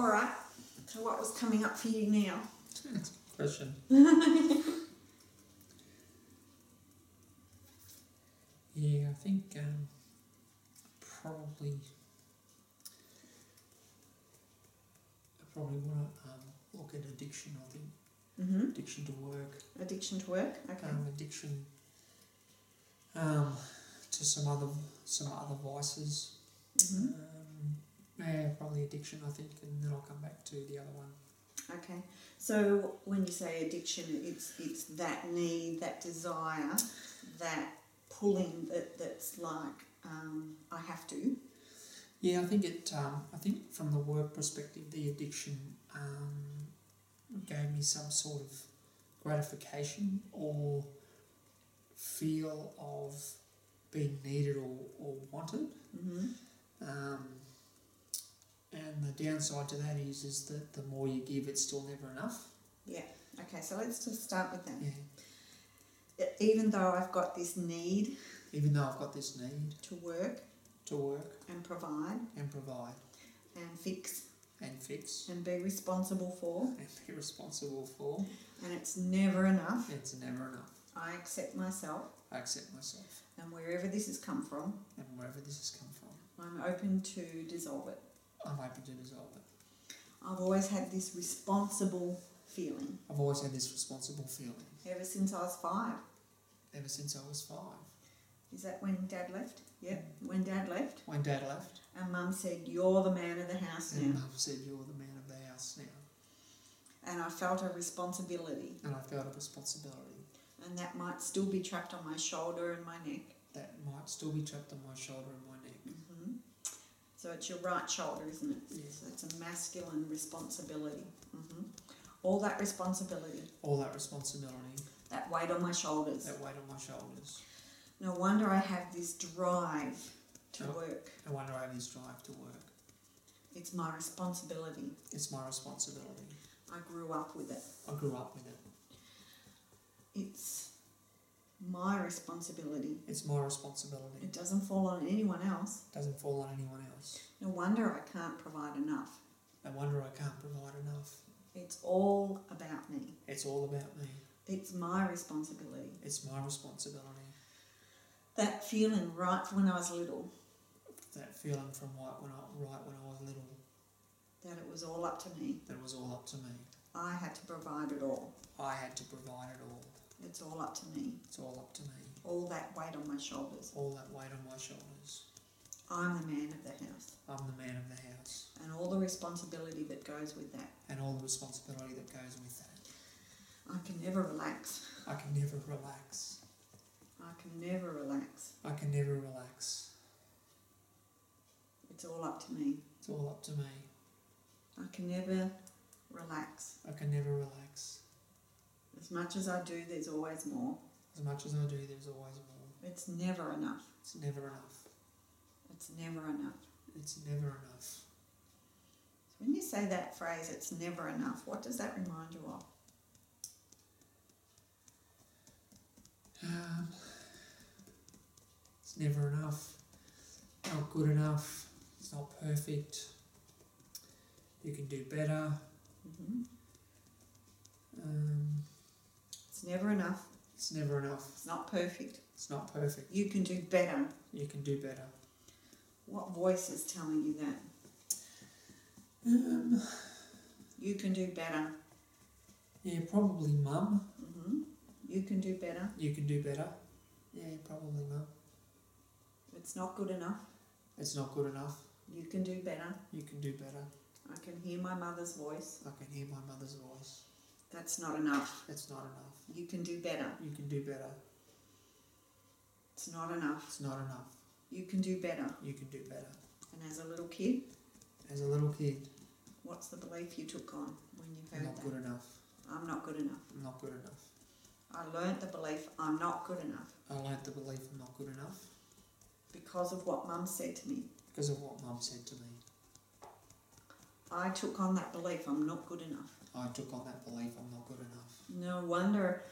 All right. So what was coming up for you now? That's a good question. Yeah, I think probably want to look at addiction. I think addiction to work. Addiction to work. Okay. Addiction to some other vices. Yeah, probably addiction. I think, and then I'll come back to the other one. Okay. So when you say addiction, it's that need, that desire, that pulling that's like I have to. Yeah, I think I think from the work perspective, the addiction gave me some sort of gratification or feel of being needed or wanted. And the downside to that is that the more you give, it's still never enough. Yeah. Okay. So let's just start with that. Yeah. Even though I've got this need. Even though I've got this need. To work. And provide. And fix. And be responsible for. And it's never enough. I accept myself. And wherever this has come from. I'm open to dissolve it. I've always had this responsible feeling. Ever since I was 5. Is that when Dad left? Yep. When Dad left. And Mum said, "You're the man of the house now." And I felt a responsibility. And that might still be trapped on my shoulder and my neck. So it's your right shoulder, isn't it? Yeah. So it's a masculine responsibility. All that responsibility. That weight on my shoulders. No wonder I have this drive to work. It's my responsibility. I grew up with it. It's my responsibility. It doesn't fall on anyone else. No wonder I can't provide enough. It's all about me. It's my responsibility. That feeling right when I was little. That it was all up to me. I had to provide it all. It's all up to me. All that weight on my shoulders. I'm the man of the house. And all the responsibility that goes with that. I can never relax. I can never relax. It's all up to me. I can never relax. As much as I do, there's always more. It's never enough. So when you say that phrase, it's never enough, what does that remind you of? It's never enough. Not good enough. It's not perfect. You can do better. It's never enough. It's not perfect. You can do better. What voice is telling you that? You can do better. Yeah, probably Mum. You can do better. Yeah, probably Mum. It's not good enough. You can do better. I can hear my mother's voice. That's not enough. You can do better. It's not enough. You can do better. And as a little kid? What's the belief you took on when you heard that? I'm not good enough. I learnt the belief I'm not good enough. Because of what Mum said to me. I took on that belief I'm not good enough. No wonder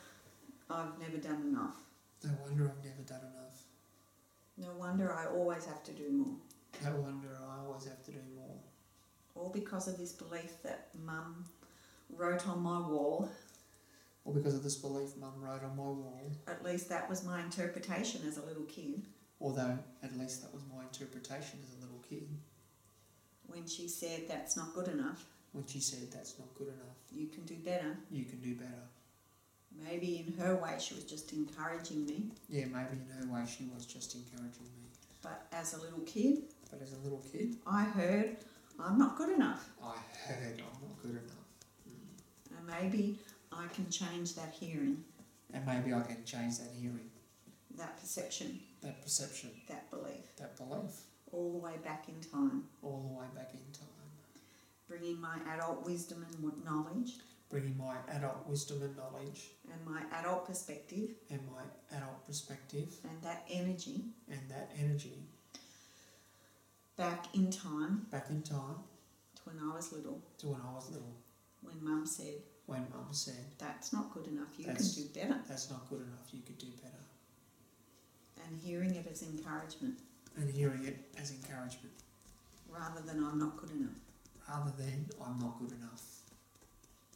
I've never done enough. No wonder I always have to do more. All because of this belief that Mum wrote on my wall. Or because of this belief Mum wrote on my wall. At least that was my interpretation as a little kid. Although, at least that was my interpretation as a little kid. When she said, that's not good enough. When she said, that's not good enough. You can do better. You can do better. Maybe in her way she was just encouraging me. Yeah, maybe in her way she was just encouraging me. But as a little kid, I heard, I'm not good enough. I heard, I'm not good enough. And maybe I can change that hearing. And maybe I can change that hearing. That perception. That perception. That belief. That belief. All the way back in time. All the way back in time. Bringing my adult wisdom and knowledge. Bringing my adult wisdom and knowledge. And my adult perspective. And my adult perspective. And that energy. And that energy. Back in time. Back in time. To when I was little. To when I was little. When Mum said. When Mum said. That's not good enough, you can do better. That's not good enough, you could do better. And hearing it as encouragement. And hearing it as encouragement. Rather than I'm not good enough. Rather than I'm not good enough.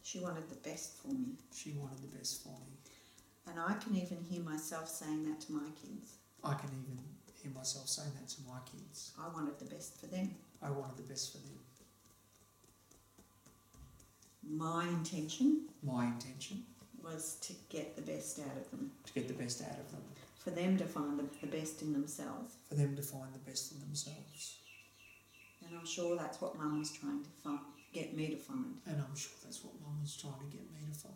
She wanted the best for me. She wanted the best for me. And I can even hear myself saying that to my kids. I can even hear myself saying that to my kids. I wanted the best for them. I wanted the best for them. My intention was to get the best out of them. To get the best out of them. For them to find the best in themselves. For them to find the best in themselves. And I'm sure that's what Mum was trying to get me to find. And I'm sure that's what Mum was trying to get me to find.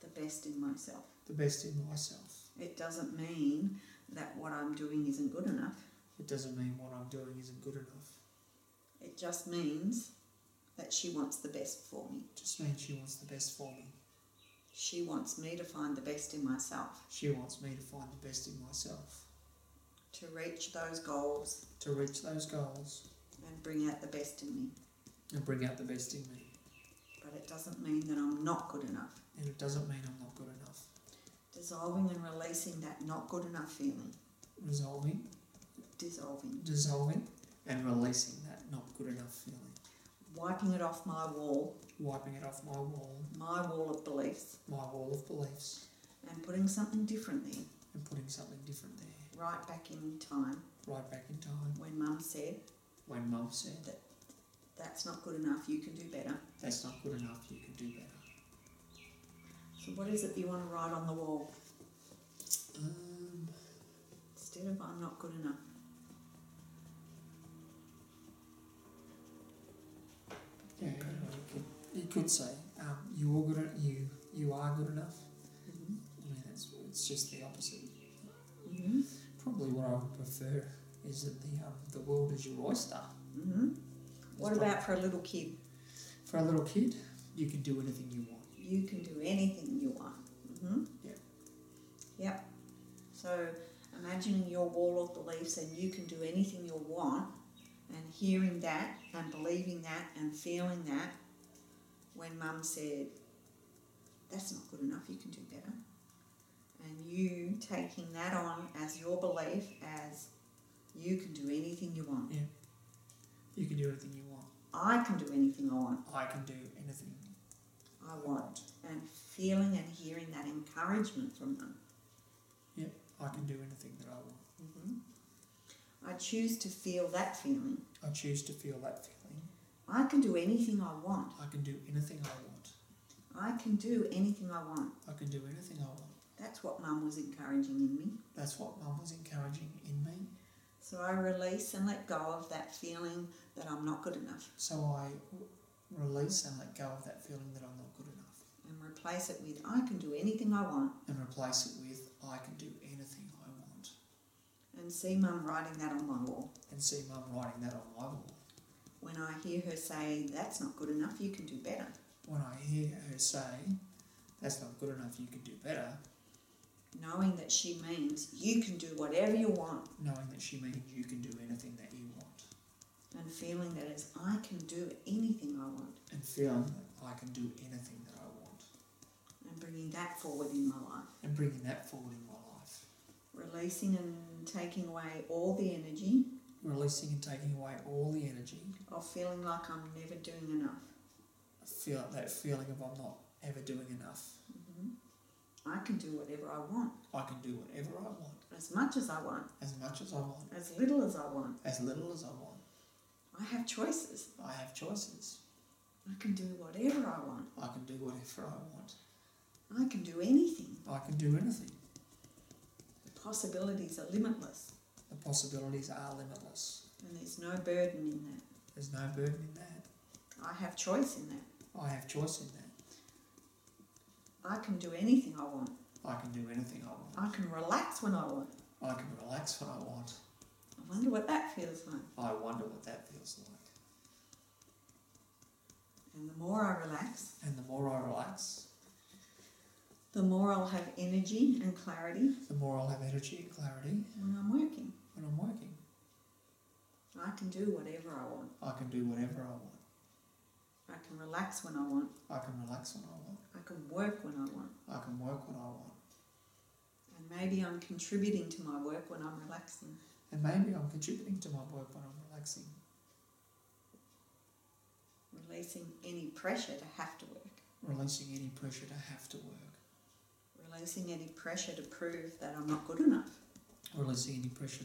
The best in myself. The best in myself. It doesn't mean that what I'm doing isn't good enough. It doesn't mean what I'm doing isn't good enough. It just means that she wants the best for me. It just means she wants the best for me. She wants me to find the best in myself. She wants me to find the best in myself. To reach those goals. To reach those goals. And bring out the best in me. And bring out the best in me. But it doesn't mean that I'm not good enough. And it doesn't mean I'm not good enough. Dissolving and releasing that not good enough feeling. Dissolving. And releasing that not good enough feeling. Wiping it off my wall. Wiping it off my wall. My wall of beliefs. My wall of beliefs. And putting something different there. And putting something different there. Right back in time. Right back in time. When Mum said. When Mum said. That's not good enough, you can do better. That's not good enough, you can do better. So what is it you want to write on the wall? Instead of I'm not good enough. Yeah, you could say you are good enough. Mm-hmm. I mean, it's just the opposite. Mm-hmm. Probably what I would prefer is that the world is your oyster. Mm-hmm. What about for a little kid? For a little kid, you can do anything you want. You can do anything you want. Mm-hmm. Yeah. Yep. So imagining your wall of beliefs and you can do anything you want, and hearing that and believing that and feeling that when Mum said, that's not good enough, you can do better. And you taking that on as your belief, as you can do anything you want. Yeah. You can do anything you want. I can do anything I want. I can do anything I want. And feeling and hearing that encouragement from them. Yep, I can do anything that I want. Mm-hmm. I choose to feel that feeling. I choose to feel that feeling. I can do anything I want. I can do anything I want. I can do anything I want. I can do anything I want. That's what Mum was encouraging in me. That's what Mum was encouraging in me. So I release and let go of that feeling that I'm not good enough. So I release and let go of that feeling that I'm not good enough. And replace it with I can do anything I want. And replace it with I can do anything I want. And see Mum writing that on my wall. And see Mum writing that on my wall. When I hear her say, that's not good enough, you can do better. When I hear her say, that's not good enough, you can do better. Knowing that she means you can do whatever you want. Knowing that she means you can do anything that you want. And feeling that as I can do anything I want. And feeling that I can do anything that I want. And bringing that forward in my life. And bringing that forward in my life. Releasing and taking away all the energy. Releasing and taking away all the energy. Of feeling like I'm never doing enough. That feeling of I'm not ever doing enough. I can do whatever I want. I can do whatever I want. As much as I want. As much as I want. As little as I want. As little as I want. I have choices. I have choices. I can do whatever I want. I can do whatever I want. I can do anything. I can do anything. The possibilities are limitless. The possibilities are limitless. And there's no burden in that. There's no burden in that. I have choice in that. I have choice in that. I can do anything I want. I can do anything I want. I can relax when I want. I can relax when I want. I wonder what that feels like. I wonder what that feels like. And the more I relax. And the more I relax. The more I'll have energy and clarity. The more I'll have energy and clarity. When I'm working. When I'm working. I can do whatever I want. I can do whatever I want. I can relax when I want. I can relax when I want. I can work when I want. I can work when I want. And maybe I'm contributing to my work when I'm relaxing. And maybe I'm contributing to my work when I'm relaxing. Releasing any pressure to have to work. Releasing any pressure to have to work. Releasing any pressure to prove that I'm not good enough. Releasing any pressure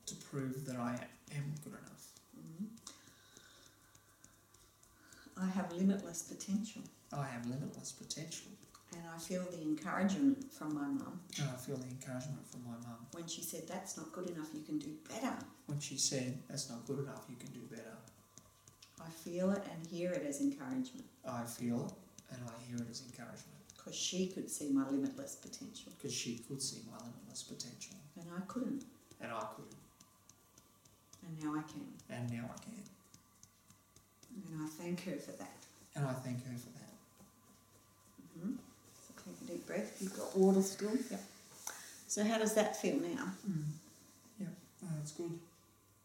to prove that I am good enough. I have limitless potential. I have limitless potential. And I feel the encouragement from my mum. And I feel the encouragement from my mum. When she said, that's not good enough, you can do better. When she said, that's not good enough, you can do better. I feel it and hear it as encouragement. I feel it and I hear it as encouragement. Because she could see my limitless potential. Because she could see my limitless potential. And I couldn't. And I couldn't. And now I can. And now I can. And I thank her for that. And I thank her for that. So take a deep breath. You've got water still? Yep. So how does that feel now? Yep, that's good.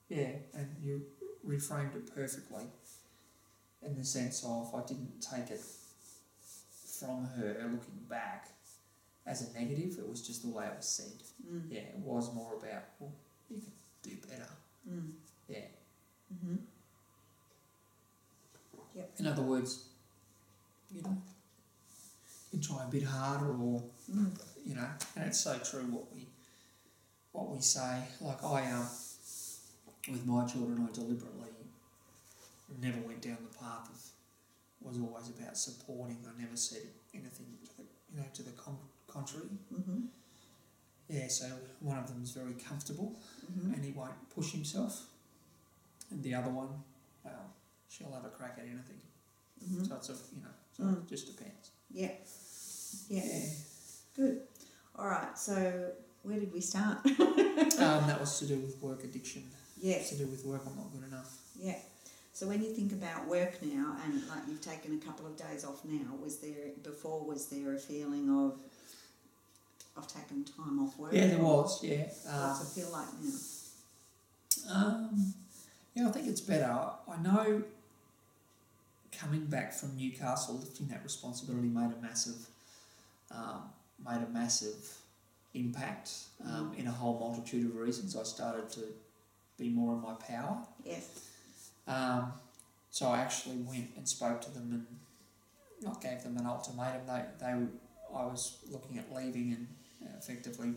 Yeah, and you reframed it perfectly in the sense of I didn't take it from her looking back as a negative. It was just the way it was said. Yeah, it was more about, well, you can do better. Yeah. Yep. In other words, you know, you can try a bit harder or, you know, and it's so true what we say. Like with my children, I deliberately never went down the path of, was always about supporting. I never said anything to the contrary. Yeah, so one of them is very comfortable and he won't push himself. And the other one, well, she'll have a crack at anything. So it's it just depends. Yeah. Good. All right, so where did we start? That was to do with work addiction. Yeah. To do with work I'm not good enough. Yeah. So when you think about work now, and like you've taken a couple of days off now, was there a feeling of I've taken time off work? Yeah, there was. Yeah. What's it feel like now? Yeah, I think it's better. I know coming back from Newcastle, lifting that responsibility made a massive impact in a whole multitude of reasons. I started to be more in my power. Yes. So I actually went and spoke to them and not gave them an ultimatum. I was looking at leaving and effectively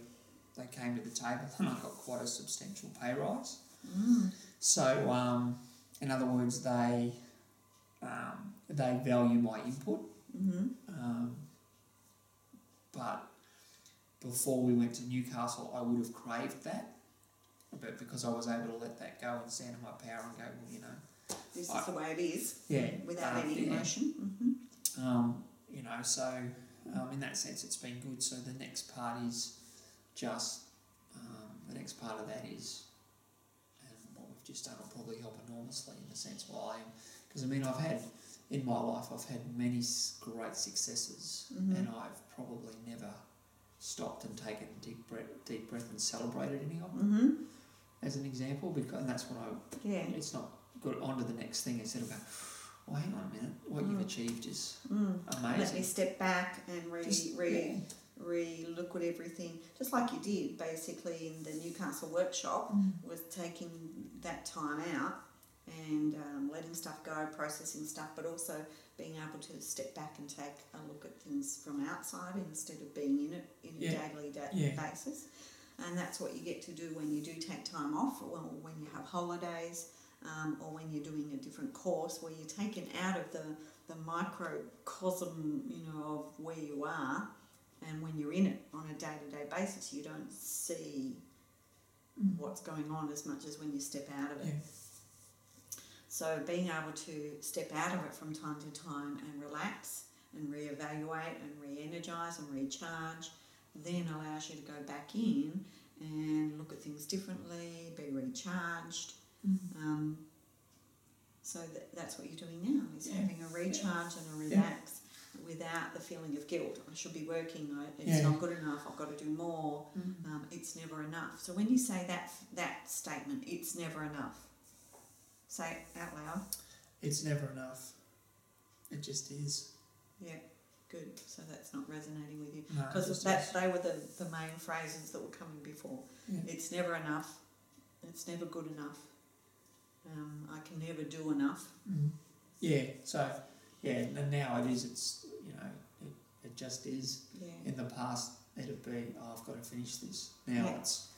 they came to the table and I got quite a substantial pay rise. So, in other words, they value my input. But before we went to Newcastle, I would have craved that. But because I was able to let that go and stand in my power and go, well, you know, this is the way it is. Yeah. Without any emotion. You know, so in that sense, it's been good. So the next part is just the next part of that is, and what we've just done will probably help enormously in the sense because I mean I've had in my life many great successes and I've probably never stopped and taken a deep breath and celebrated any of them. As an example, and that's when it's not got on to the next thing instead of going, well, hang on a minute, what you've achieved is amazing. Let me step back and re-look at everything, just like you did basically in the Newcastle workshop, was taking that time out and letting stuff go, processing stuff, but also being able to step back and take a look at things from outside instead of being in it in a daily basis. And that's what you get to do when you do take time off, or when you have holidays, or when you're doing a different course where you're taken out of the microcosm, of where you are, and when you're in it on a day-to-day basis, you don't see what's going on as much as when you step out of it. Yeah. So being able to step out of it from time to time and relax and reevaluate and re-energise and recharge then allows you to go back in and look at things differently, be recharged. So that's what you're doing now, is having a recharge and a relax without the feeling of guilt. I should be working, it's not good enough, I've got to do more, it's never enough. So when you say that statement, it's never enough, say it out loud. It's never enough. It just is. Yeah, good. So that's not resonating with you. Because they were the main phrases that were coming before. Yeah. It's never enough. It's never good enough. I can never do enough. Yeah, so, and now it is, it's, it just is. Yeah. In the past, it'd be, I've got to finish this. Now it's,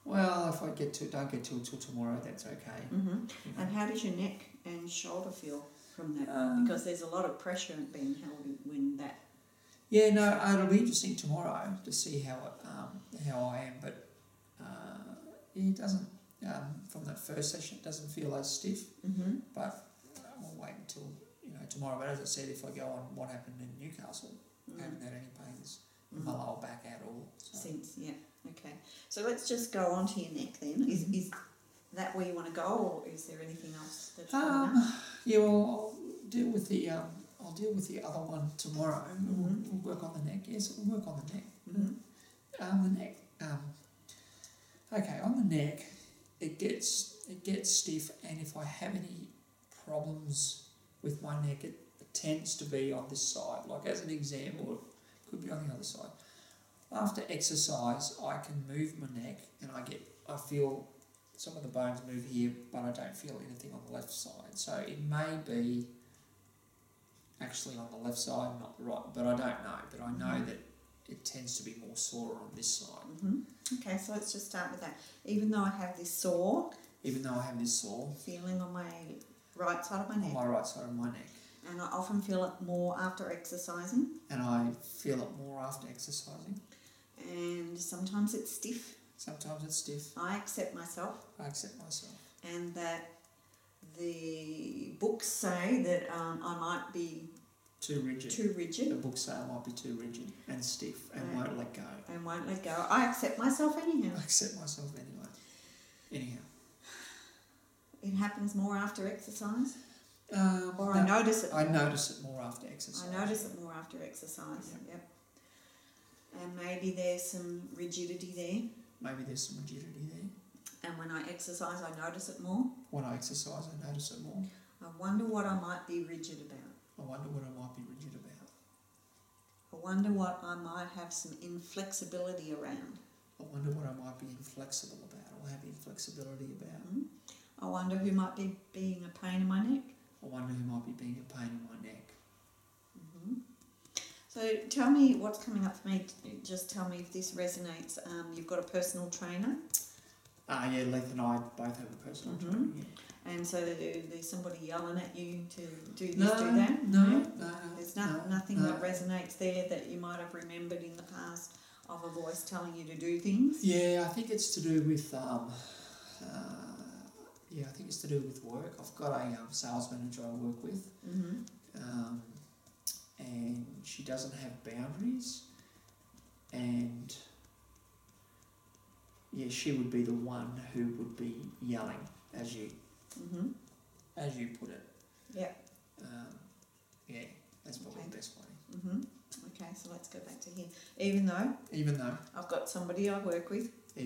well, if I don't get to it till tomorrow, that's okay. And how does your neck and shoulder feel from that? Because there's a lot of pressure being held when that... Yeah, no, it'll be interesting tomorrow to see how I am, but it doesn't, from that first session, it doesn't feel as stiff, but I'll wait until, tomorrow. But as I said, if I go on what happened in Newcastle, I haven't had any pains in my lower back at all. So. Since, okay. So let's just go on to your neck then. Is that where you want to go, or is there anything else that's coming up? Yeah, well, I'll deal with the other one tomorrow. We'll work on the neck. Yes, we'll work on the neck. The neck. Okay, on the neck, it gets stiff, and if I have any problems with my neck, it tends to be on this side. Like as an example, it could be on the other side. After exercise, I can move my neck, and I feel some of the bones move here, but I don't feel anything on the left side. So it may be actually on the left side, not the right, but I don't know. But I know that it tends to be more sore on this side. Okay, so let's just start with that. Even though I have this sore feeling on my right side of my neck. On my right side of my neck. And I often feel it more after exercising. And I feel it more after exercising. And sometimes it's stiff. I accept myself. And that the books say that I might be too rigid. The books say I might be too rigid and stiff and won't let go. I accept myself anyhow. Anyhow. It happens more after exercise? I notice it more. I notice it more after exercise. Yep. And maybe there's some rigidity there. And when I exercise, I notice it more. I wonder what I might be rigid about. I wonder what I might have some inflexibility around. I wonder what I might be inflexible about or have inflexibility about. I wonder who might be being a pain in my neck. So tell me what's coming up for me. Just tell me if this resonates. You've got a personal trainer. Yeah, Leith and I both have a personal trainer. Yeah. And so there's somebody yelling at you to do this, do that? No. There's nothing that resonates there that you might have remembered in the past of a voice telling you to do things? Yeah, I think it's to do with work. I've got a sales manager I work with, and she doesn't have boundaries, and she would be the one who would be yelling, as you put it. Yeah. That's probably the best way. Okay, so let's go back to here. Even though I've got somebody I work with. Who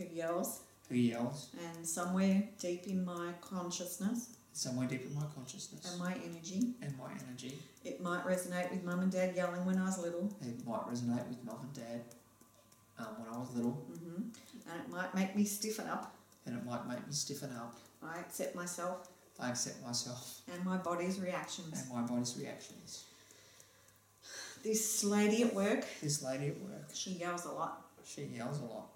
yells. And somewhere deep in my consciousness. somewhere deep in my consciousness. And my energy. And my energy. It might resonate with Mum and Dad yelling when I was little. It might resonate with Mum and Dad when I was little. And it might make me stiffen up. And it might make me stiffen up. I accept myself. I accept myself. And my body's reactions. And my body's reactions. This lady at work. This lady at work. She yells a lot. She yells a lot.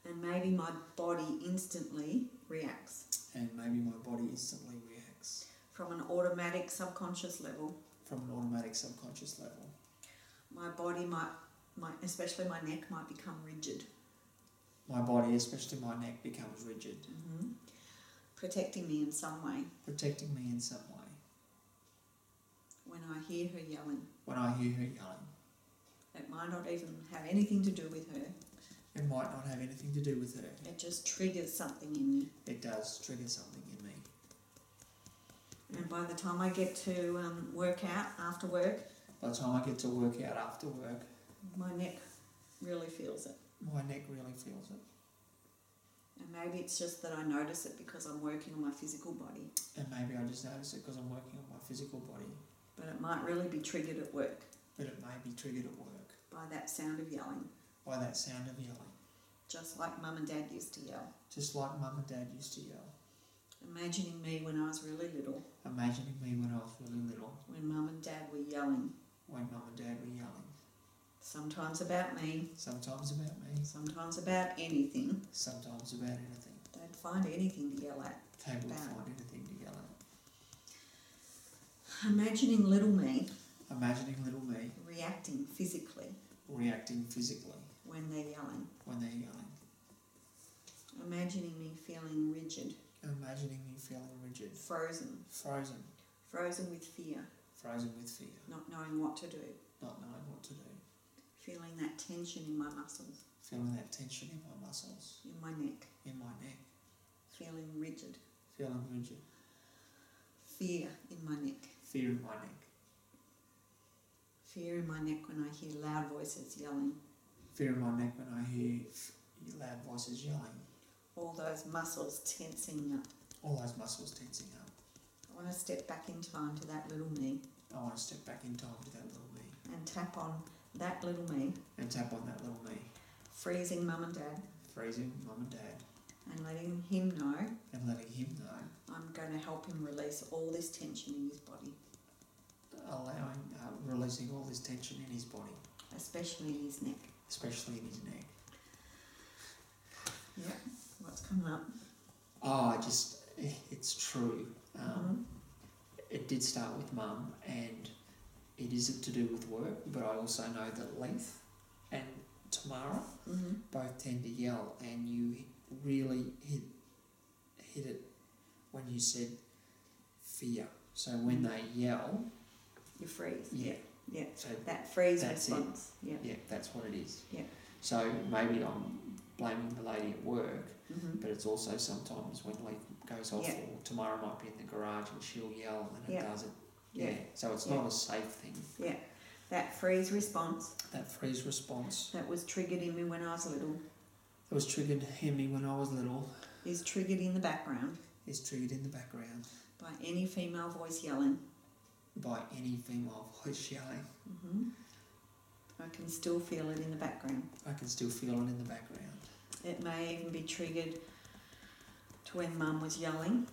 And maybe my body instantly reacts. And maybe my body instantly reacts. From an automatic subconscious level. From an automatic subconscious level. My body especially my neck, might become rigid. My body, especially my neck, becomes rigid. Protecting me in some way. Protecting me in some way. When I hear her yelling. When I hear her yelling. It might not even have anything to do with her. It might not have anything to do with her. It just triggers something in me. It does trigger something in me. And by the time I get to work out after work. By the time I get to work out after work. My neck really feels it. My neck really feels it. And maybe it's just that I notice it because I'm working on my physical body. And maybe I just notice it because I'm working on my physical body. But it might really be triggered at work. But it may be triggered at work. By that sound of yelling. By that sound of yelling. Just like Mum and Dad used to yell. Just like Mum and Dad used to yell. Imagining me when I was really little. Imagining me when I was really little. When Mum and Dad were yelling. When Mum and Dad were yelling. Sometimes about me. Sometimes about me. Sometimes about anything. Sometimes about anything. They'd find anything to yell at. They would find anything to yell at. Imagining little me. Imagining little me. Reacting physically. Reacting physically. When they're yelling. When they're yelling. Imagining me feeling rigid. Imagining me feeling rigid. Frozen. Frozen. Frozen with fear. Frozen with fear. Not knowing what to do. Not knowing what to do. Feeling that tension in my muscles. Feeling that tension in my muscles. In my neck. In my neck. Feeling rigid. Feeling rigid. Fear in my neck. Fear in my neck. Fear in my neck when I hear loud voices yelling. Fear in my neck when I hear loud voices yelling. All those muscles tensing up. All those muscles tensing up. I want to step back in time to that little me. I want to step back in time to that little me. And tap on that little me. And tap on that little me. Freezing Mum and Dad. Freezing Mum and Dad. And letting him know. And letting him know. I'm going to help him release all this tension in his body. Releasing all this tension in his body. Especially in his neck. Especially in his neck. Yeah. What's coming up? It's true. It did start with Mum, and it is to do with work, but I also know that Leith and Tamara both tend to yell, and you really hit it when you said fear. So when they yell... You freeze. Yeah. Yeah. So that freeze response. It. Yeah. Yeah, that's what it is. Yeah. So maybe I'm blaming the lady at work, but it's also sometimes when Leith goes off, or Tamara might be in the garage and she'll yell and it does it. Yeah. So it's not a safe thing. Yeah. That freeze response. That freeze response. That was triggered in me when I was little. That was triggered in me when I was little. Is triggered in the background. Is triggered in the background. By any female voice yelling. By any female voice yelling. I can still feel it in the background. I can still feel it in the background. It may even be triggered to when Mum was yelling.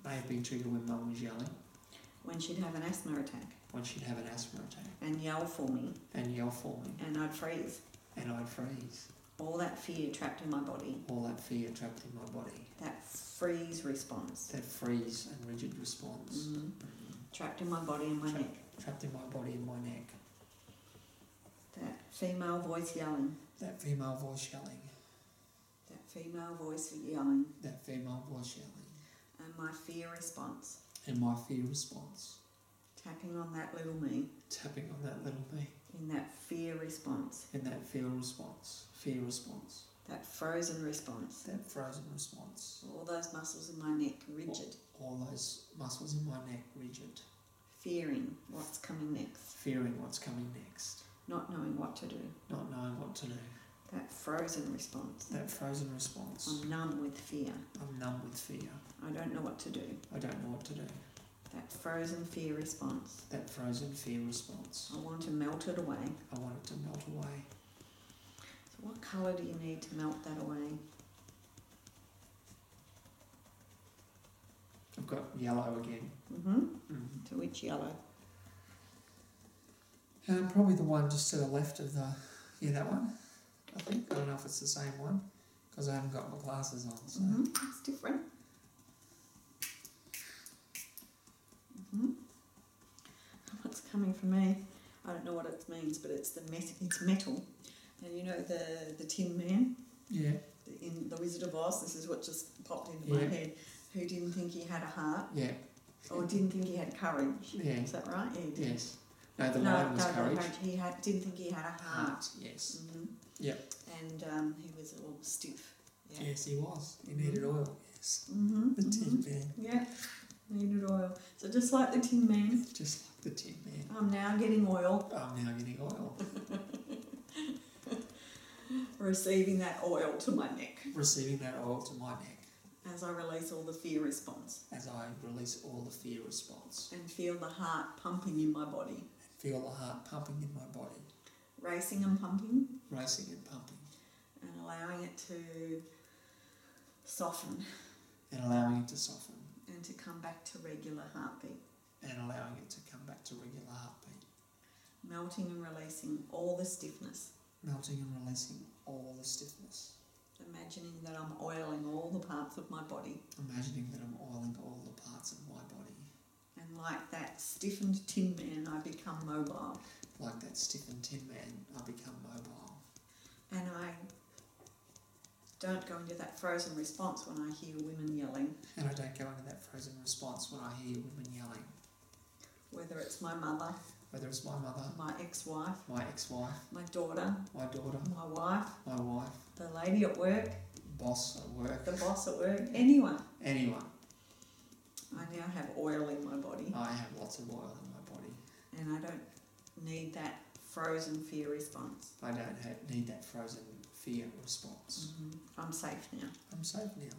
May have been triggered when Mum was yelling. When she'd have an asthma attack. When she'd have an asthma attack. And yell for me. And yell for me. And I'd freeze. And I'd freeze. All that fear trapped in my body. All that fear trapped in my body. That freeze response. That freeze and rigid response. Trapped in my body and my neck. Trapped in my body and my neck. That female voice yelling. That female voice yelling. That female voice yelling. That female voice yelling. And my fear response. And my fear response. Tapping on that little me. Tapping on that little me. In that fear response. In that fear response. Fear response. That frozen response. That frozen response. All those muscles in my neck rigid. All those muscles in my neck rigid. Fearing what's coming next. Fearing what's coming next. Not knowing what to do. Not knowing what to do. That frozen response. That frozen response. I'm numb with fear. I'm numb with fear. I don't know what to do. I don't know what to do. That frozen fear response. That frozen fear response. I want to melt it away. I want it to melt away. So what colour do you need to melt that away? I've got yellow again. To which yellow? Probably the one just to the left of the... Yeah, that one, I think. I don't know if it's the same one, because I haven't got my glasses on. So. It's different. What's coming for me? I don't know what it means, but it's it's metal. And you know the Tin Man? Yeah. In The Wizard of Oz, this is what just popped into my head. Who didn't think he had a heart? Yeah. Or didn't think he had courage? Yeah. Is that right? Yeah, he did. Yes. No, the lion was courage. He didn't think he had a heart. Yes. Yep. And he was all stiff. Yeah. Yes, he was. He needed oil. Yes. The Tin Man. Yeah. Needed oil. So just like the Tin Man. Just like the Tin Man. I'm now getting oil. I'm now getting oil. Receiving that oil to my neck. Receiving that oil to my neck. As I release all the fear response. As I release all the fear response. And feel the heart pumping in my body. Feel the heart pumping in my body. Racing and pumping. Racing and pumping. And allowing it to soften. And allowing it to soften. And to come back to regular heartbeat. And allowing it to come back to regular heartbeat. Melting and releasing all the stiffness. Melting and releasing all the stiffness. Imagining that I'm oiling all the parts of my body. Imagining that I'm oiling all the parts of my body. And like that stiffened Tin Man, I become mobile. Like that stiffened Tin Man, I become mobile. And I don't go into that frozen response when I hear women yelling. And I don't go into that frozen response when I hear women yelling. Whether it's my mother. Whether it's my mother. My ex-wife. My ex-wife. My daughter. My daughter. My wife. My wife. The lady at work. Boss at work. The boss at work. Anyone. Anyone. I now have oil in my body. I have lots of oil in my body. And I don't need that frozen fear response. I don't need that frozen fear response. I'm safe now. I'm safe now.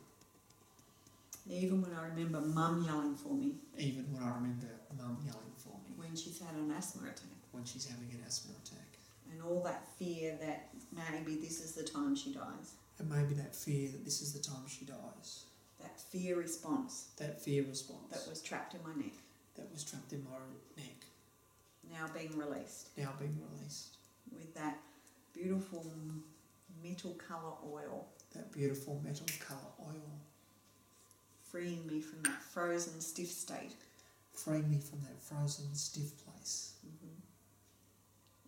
Even when I remember Mum yelling for me. Even when I remember Mum yelling for me. When she's had an asthma attack. When she's having an asthma attack. And all that fear that maybe this is the time she dies. And maybe that fear that this is the time she dies. That fear response. That fear response. That was trapped in my neck. That was trapped in my neck. Now being released. Now being released. With that beautiful metal colour oil. That beautiful metal colour oil. Freeing me from that frozen stiff state. Freeing me from that frozen stiff place.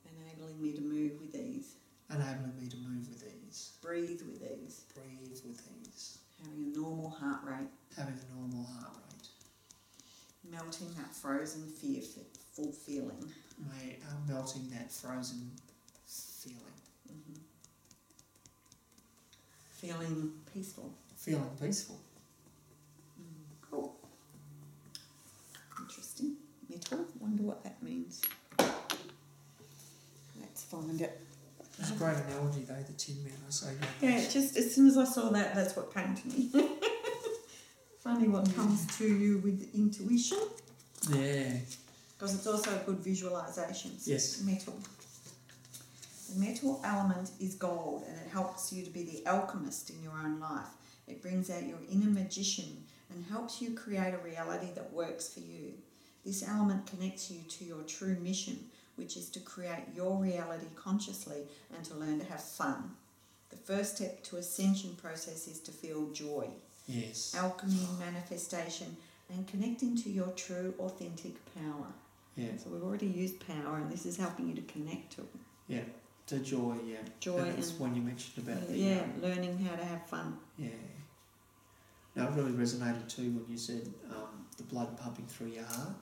Enabling me to move with ease. Enabling me to move with ease. Breathe with ease. Breathe with ease. Having a normal heart rate. Having a normal heart rate. Melting that frozen fearful feeling. Melting that frozen feeling. Feeling peaceful. Feeling peaceful. Cool. Interesting. Metal. Wonder what that means. Let's find it. It's a great analogy though, the Tin Man. I say that. Yeah, just as soon as I saw that, that's what came to me. Funny what comes to you with intuition. Yeah. Because it's also a good visualisation. Yes. Metal. The metal element is gold and it helps you to be the alchemist in your own life. It brings out your inner magician and helps you create a reality that works for you. This element connects you to your true mission, which is to create your reality consciously and to learn to have fun. The first step to ascension process is to feel joy. Yes. Alchemy, manifestation, and connecting to your true, authentic power. Yeah. So we've already used power, and this is helping you to connect to it. Yeah. To joy, yeah. Joy. And that's when you mentioned about learning how to have fun. Yeah. Now, it really resonated too when you said the blood pumping through your heart.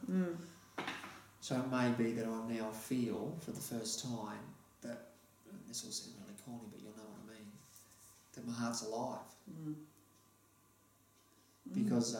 So it may be that I now feel for the first time that, and this will sound really corny, but you'll know what I mean, that my heart's alive. Because